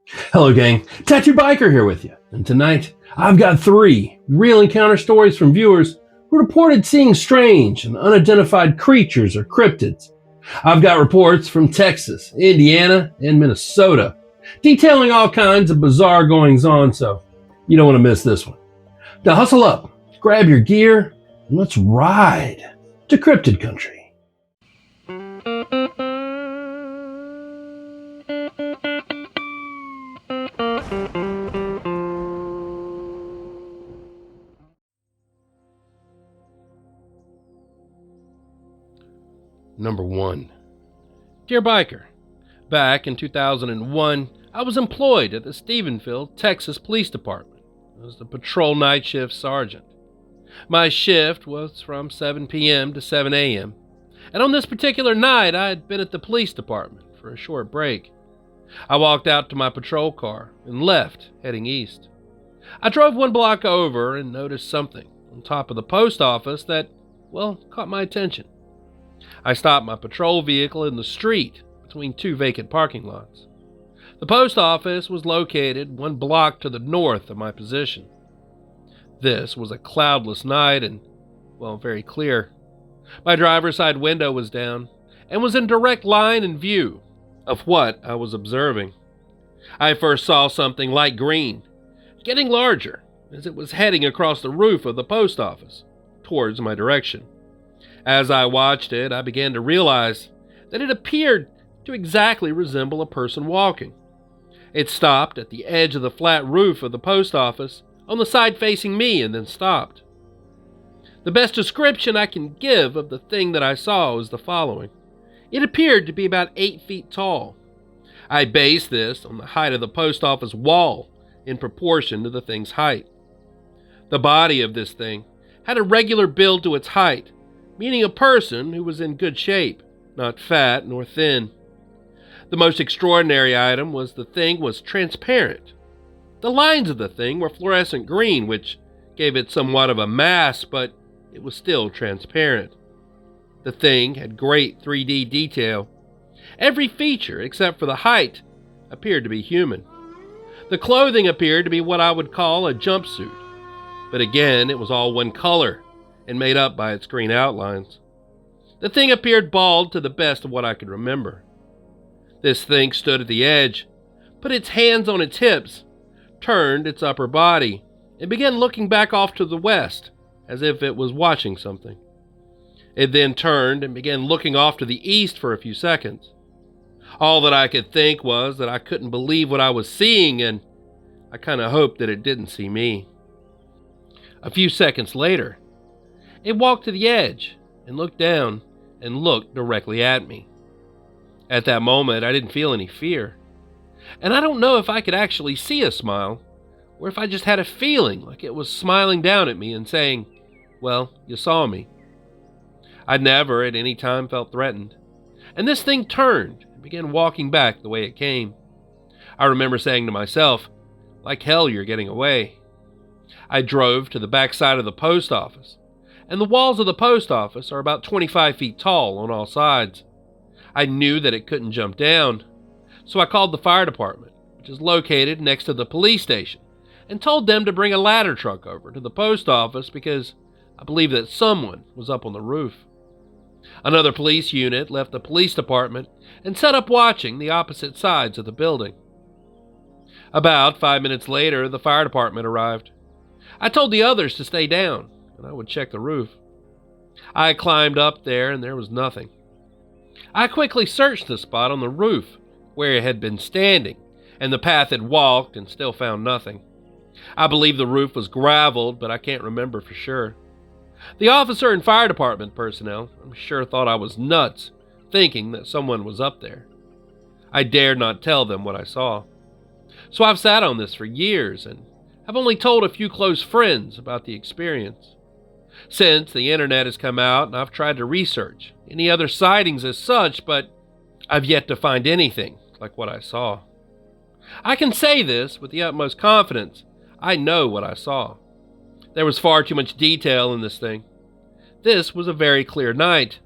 Hello, gang. Tattoo Biker here with you. And tonight, I've got 3 real encounter stories from viewers who reported seeing strange and unidentified creatures or cryptids. I've got reports from Texas, Indiana, and Minnesota, detailing all kinds of bizarre goings on, so you don't want to miss this one. Now hustle up, grab your gear, and let's ride to cryptid country. Number 1. Dear Biker, back in 2001, I was employed at the Stephenville, Texas Police Department as the patrol night shift sergeant. My shift was from 7 p.m. to 7 a.m., and on this particular night, I had been at the police department for a short break. I walked out to my patrol car and left, heading east. I drove 1 block over and noticed something on top of the post office that, caught my attention. I stopped my patrol vehicle in the street between 2 vacant parking lots. The post office was located 1 block to the north of my position. This was a cloudless night and, very clear. My driver's side window was down and was in direct line and view of what I was observing. I first saw something light green, getting larger as it was heading across the roof of the post office towards my direction. As I watched it, I began to realize that it appeared to exactly resemble a person walking. It stopped at the edge of the flat roof of the post office on the side facing me and then stopped. The best description I can give of the thing that I saw is the following. It appeared to be about 8 feet tall. I based this on the height of the post office wall in proportion to the thing's height. The body of this thing had a regular build to its height, meaning a person who was in good shape, not fat nor thin. The most extraordinary item was the thing was transparent. The lines of the thing were fluorescent green, which gave it somewhat of a mass, but it was still transparent. The thing had great 3D detail. Every feature, except for the height, appeared to be human. The clothing appeared to be what I would call a jumpsuit, but again, it was all 1 color and made up by its green outlines. The thing appeared bald to the best of what I could remember. This thing stood at the edge, put its hands on its hips, turned its upper body, and began looking back off to the west, as if it was watching something. It then turned and began looking off to the east for a few seconds. All that I could think was that I couldn't believe what I was seeing, and I kind of hoped that it didn't see me. A few seconds later, it walked to the edge and looked down and looked directly at me. At that moment, I didn't feel any fear. And I don't know if I could actually see a smile, or if I just had a feeling like it was smiling down at me and saying, you saw me. I'd never at any time felt threatened. And this thing turned and began walking back the way it came. I remember saying to myself, like hell you're getting away. I drove to the back side of the post office, and the walls of the post office are about 25 feet tall on all sides. I knew that it couldn't jump down, so I called the fire department, which is located next to the police station, and told them to bring a ladder truck over to the post office because I believed that someone was up on the roof. Another police unit left the police department and set up watching the opposite sides of the building. About 5 minutes later, the fire department arrived. I told the others to stay down, and I would check the roof. I climbed up there, and there was nothing. I quickly searched the spot on the roof where it had been standing, and the path it walked, and still found nothing. I believe the roof was graveled, but I can't remember for sure. The officer and fire department personnel, I'm sure, thought I was nuts, thinking that someone was up there. I dared not tell them what I saw. So I've sat on this for years, and I've only told a few close friends about the experience. Since the internet has come out, and I've tried to research any other sightings as such, but I've yet to find anything like what I saw. I can say this with the utmost confidence. I know what I saw. There was far too much detail in this thing. This was a very clear night.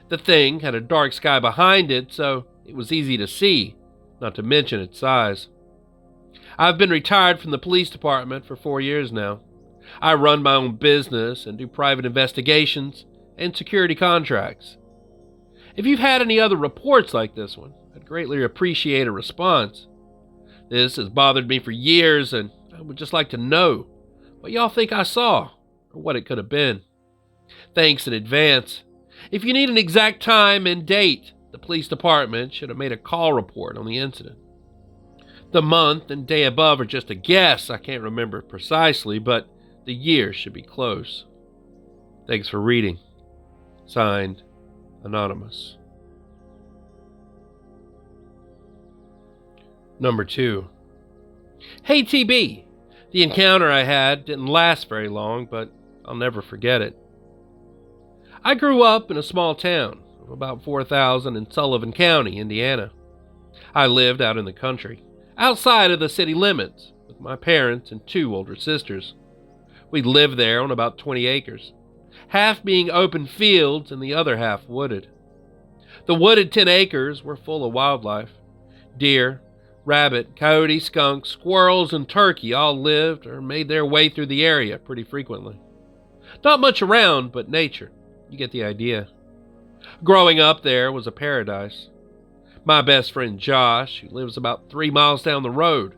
The thing had a dark sky behind it, so it was easy to see, not to mention its size. I've been retired from the police department for 4 years now. I run my own business and do private investigations and security contracts. If you've had any other reports like this one, I'd greatly appreciate a response. This has bothered me for years, and I would just like to know what y'all think I saw, or what it could have been. Thanks in advance. If you need an exact time and date, the police department should have made a call report on the incident. The month and day above are just a guess. I can't remember precisely, but the year should be close. Thanks for reading. Signed, Anonymous. Number 2. Hey TB, the encounter I had didn't last very long, but I'll never forget it. I grew up in a small town of about 4,000 in Sullivan County, Indiana. I lived out in the country, outside of the city limits, with my parents and 2 older sisters. We lived there on about 20 acres, half being open fields and the other half wooded. The wooded 10 acres were full of wildlife. Deer, rabbit, coyote, skunk, squirrels, and turkey all lived or made their way through the area pretty frequently. Not much around, but nature. You get the idea. Growing up there was a paradise. My best friend Josh, who lives about 3 miles down the road,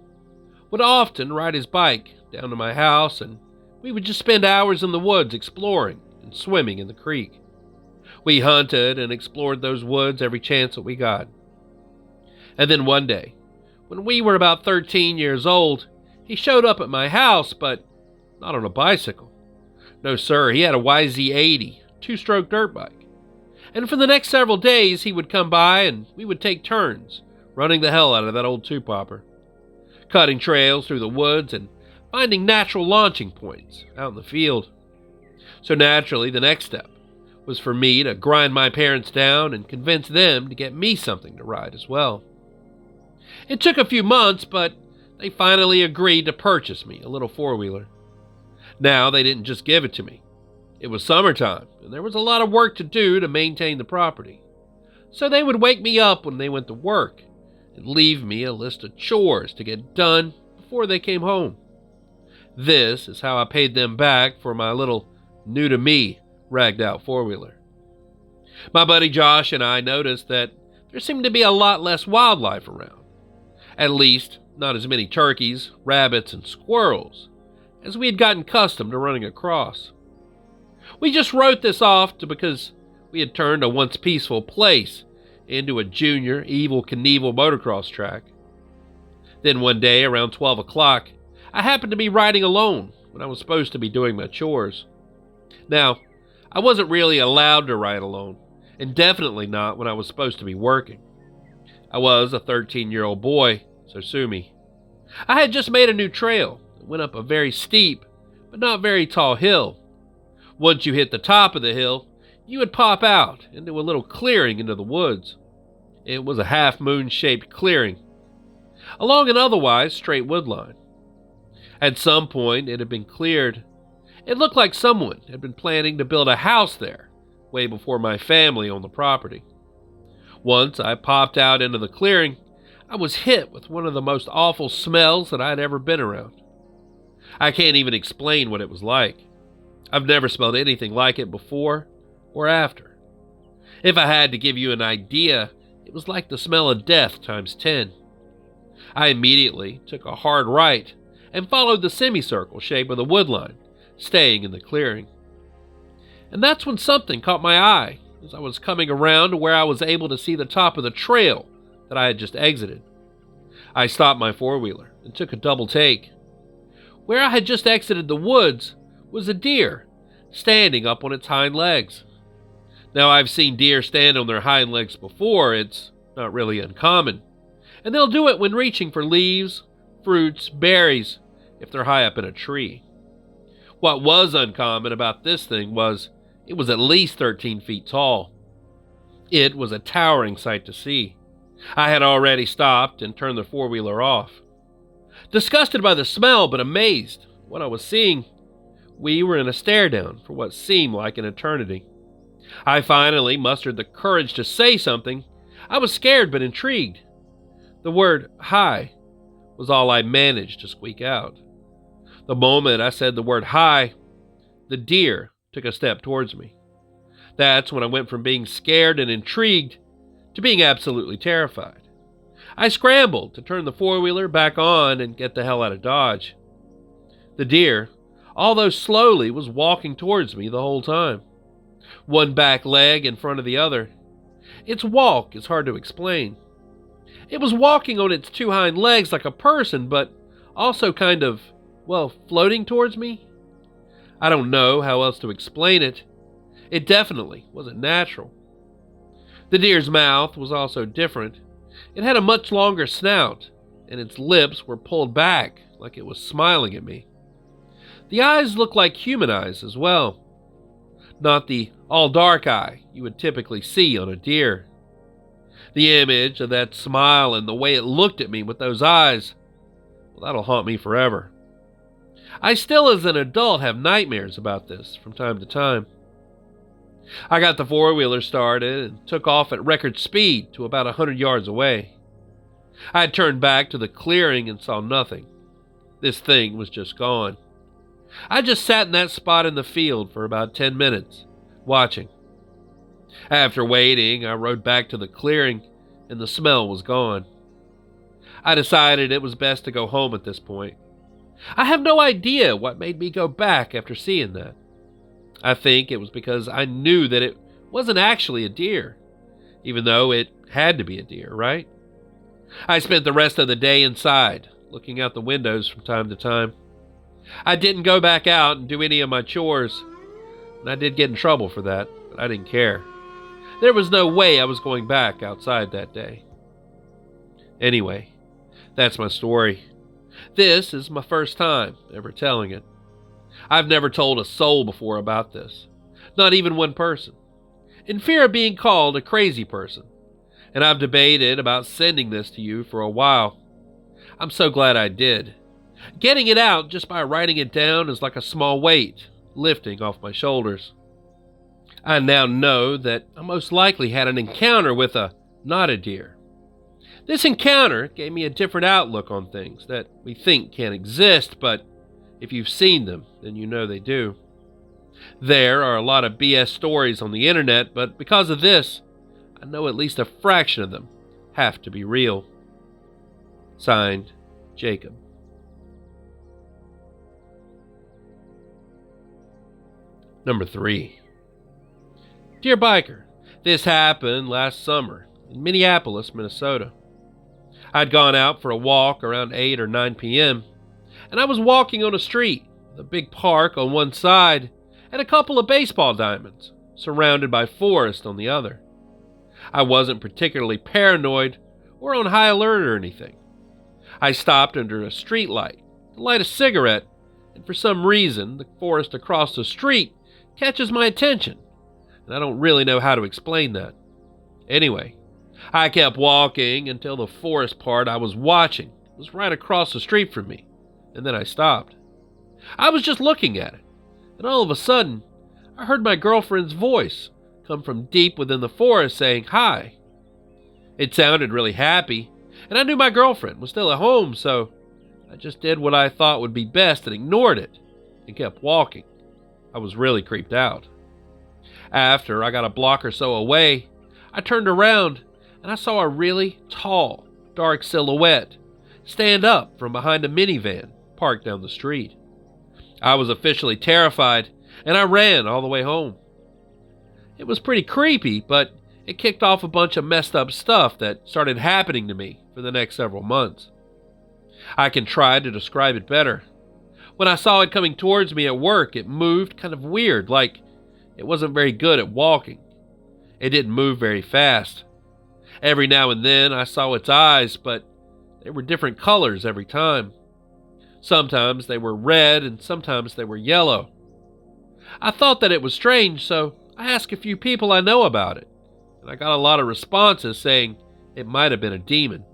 would often ride his bike down to my house, and we would just spend hours in the woods exploring and swimming in the creek. We hunted and explored those woods every chance that we got. And then one day, when we were about 13 years old, he showed up at my house, but not on a bicycle. No, sir, he had a YZ80, 2-stroke dirt bike. And for the next several days, he would come by and we would take turns running the hell out of that old two-popper, cutting trails through the woods and finding natural launching points out in the field. So naturally, the next step was for me to grind my parents down and convince them to get me something to ride as well. It took a few months, but they finally agreed to purchase me a little 4-wheeler. Now, they didn't just give it to me. It was summertime, and there was a lot of work to do to maintain the property. So they would wake me up when they went to work and leave me a list of chores to get done before they came home. This is how I paid them back for my little new-to-me ragged-out 4-wheeler. My buddy Josh and I noticed that there seemed to be a lot less wildlife around. At least, not as many turkeys, rabbits, and squirrels as we had gotten accustomed to running across. We just wrote this off because we had turned a once peaceful place into a junior Evel Knievel motocross track. Then one day, around 12 o'clock, I happened to be riding alone when I was supposed to be doing my chores. Now, I wasn't really allowed to ride alone, and definitely not when I was supposed to be working. I was a 13-year-old boy, so sue me. I had just made a new trail that went up a very steep, but not very tall hill. Once you hit the top of the hill, you would pop out into a little clearing into the woods. It was a half-moon-shaped clearing, along an otherwise straight woodline. At some point, it had been cleared. It looked like someone had been planning to build a house there, way before my family owned the property. Once I popped out into the clearing, I was hit with one of the most awful smells that I'd ever been around. I can't even explain what it was like. I've never smelled anything like it before or after. If I had to give you an idea, it was like the smell of death times 10. I immediately took a hard right and followed the semicircle shape of the woodline, staying in the clearing. And that's when something caught my eye as I was coming around to where I was able to see the top of the trail that I had just exited. I stopped my 4-wheeler and took a double take. Where I had just exited the woods was a deer standing up on its hind legs. Now, I've seen deer stand on their hind legs before. It's not really uncommon. And they'll do it when reaching for leaves, fruits, berries, if they're high up in a tree. What was uncommon about this thing was it was at least 13 feet tall. It was a towering sight to see. I had already stopped and turned the 4-wheeler off. Disgusted by the smell, but amazed at what I was seeing, we were in a stare-down for what seemed like an eternity. I finally mustered the courage to say something. I was scared but intrigued. The word "hi" was all I managed to squeak out. The moment I said the word hi, the deer took a step towards me. That's when I went from being scared and intrigued to being absolutely terrified. I scrambled to turn the four-wheeler back on and get the hell out of Dodge. The deer, although slowly, was walking towards me the whole time, one back leg in front of the other. Its walk is hard to explain. It was walking on its two hind legs like a person, but also kind of, floating towards me. I don't know how else to explain it. It definitely wasn't natural. The deer's mouth was also different. It had a much longer snout, and its lips were pulled back like it was smiling at me. The eyes looked like human eyes as well, not the all-dark eye you would typically see on a deer. The image of that smile and the way it looked at me with those eyes, that'll haunt me forever. I still, as an adult, have nightmares about this from time to time. I got the four-wheeler started and took off at record speed to about 100 yards away. I had turned back to the clearing and saw nothing. This thing was just gone. I just sat in that spot in the field for about 10 minutes, watching. After waiting, I rode back to the clearing, and the smell was gone. I decided it was best to go home at this point. I have no idea what made me go back after seeing that. I think it was because I knew that it wasn't actually a deer, even though it had to be a deer, right? I spent the rest of the day inside, looking out the windows from time to time. I didn't go back out and do any of my chores, and I did get in trouble for that, but I didn't care. There was no way I was going back outside that day. Anyway, that's my story. This is my first time ever telling it. I've never told a soul before about this, not even one person, in fear of being called a crazy person, and I've debated about sending this to you for a while. I'm so glad I did. Getting it out just by writing it down is like a small weight lifting off my shoulders. I now know that I most likely had an encounter with not a deer. This encounter gave me a different outlook on things that we think can't exist, but if you've seen them, then you know they do. There are a lot of BS stories on the internet, but because of this, I know at least a fraction of them have to be real. Signed, Jacob. Number 3. Dear Biker, this happened last summer in Minneapolis, Minnesota. I'd gone out for a walk around 8 or 9 p.m., and I was walking on a street with a big park on one side and a couple of baseball diamonds surrounded by forest on the other. I wasn't particularly paranoid or on high alert or anything. I stopped under a street light to light a cigarette, and for some reason the forest across the street catches my attention, and I don't really know how to explain that. Anyway, I kept walking until the forest part I was watching was right across the street from me, and then I stopped. I was just looking at it, and all of a sudden, I heard my girlfriend's voice come from deep within the forest saying hi. It sounded really happy, and I knew my girlfriend was still at home, so I just did what I thought would be best and ignored it, and kept walking. I was really creeped out. After I got a block or so away, I turned around, and I saw a really tall, dark silhouette stand up from behind a minivan parked down the street. I was officially terrified, and I ran all the way home. It was pretty creepy, but it kicked off a bunch of messed up stuff that started happening to me for the next several months. I can try to describe it better. When I saw it coming towards me at work, it moved kind of weird, like it wasn't very good at walking. It didn't move very fast. Every now and then I saw its eyes, but they were different colors every time. Sometimes they were red and sometimes they were yellow. I thought that it was strange, so I asked a few people I know about it, and I got a lot of responses saying it might have been a demon.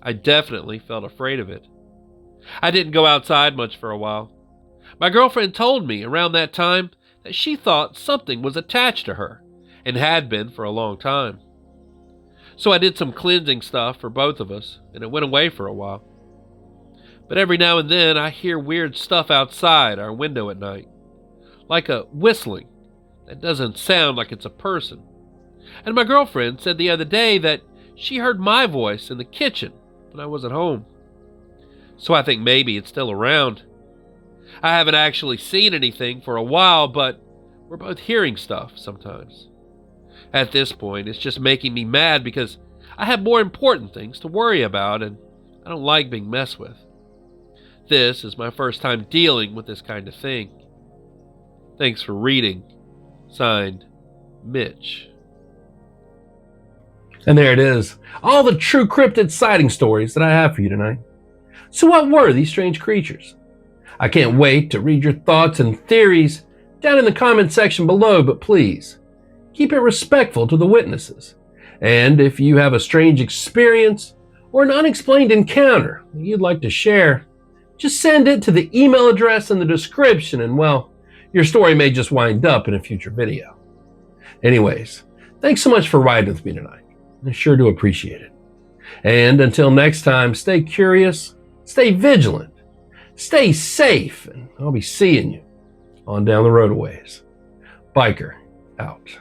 I definitely felt afraid of it. I didn't go outside much for a while. My girlfriend told me around that time that she thought something was attached to her, and had been for a long time. So I did some cleansing stuff for both of us, and it went away for a while. but every now and then I hear weird stuff outside our window at night, like a whistling that doesn't sound like it's a person. And my girlfriend said the other day that she heard my voice in the kitchen when I wasn't home. So I think maybe it's still around. I haven't actually seen anything for a while, but we're both hearing stuff sometimes. At this point, it's just making me mad because I have more important things to worry about and I don't like being messed with. This is my first time dealing with this kind of thing. Thanks for reading. Signed, Mitch. And there it is. All the true cryptid sighting stories that I have for you tonight. So what were these strange creatures? I can't wait to read your thoughts and theories down in the comment section below, but please, keep it respectful to the witnesses. And if you have a strange experience or an unexplained encounter that you'd like to share, just send it to the email address in the description and, well, your story may just wind up in a future video. Anyways, thanks so much for riding with me tonight. I sure do appreciate it. And until next time, stay curious, stay vigilant, stay safe, and I'll be seeing you on down the road a ways. Biker out.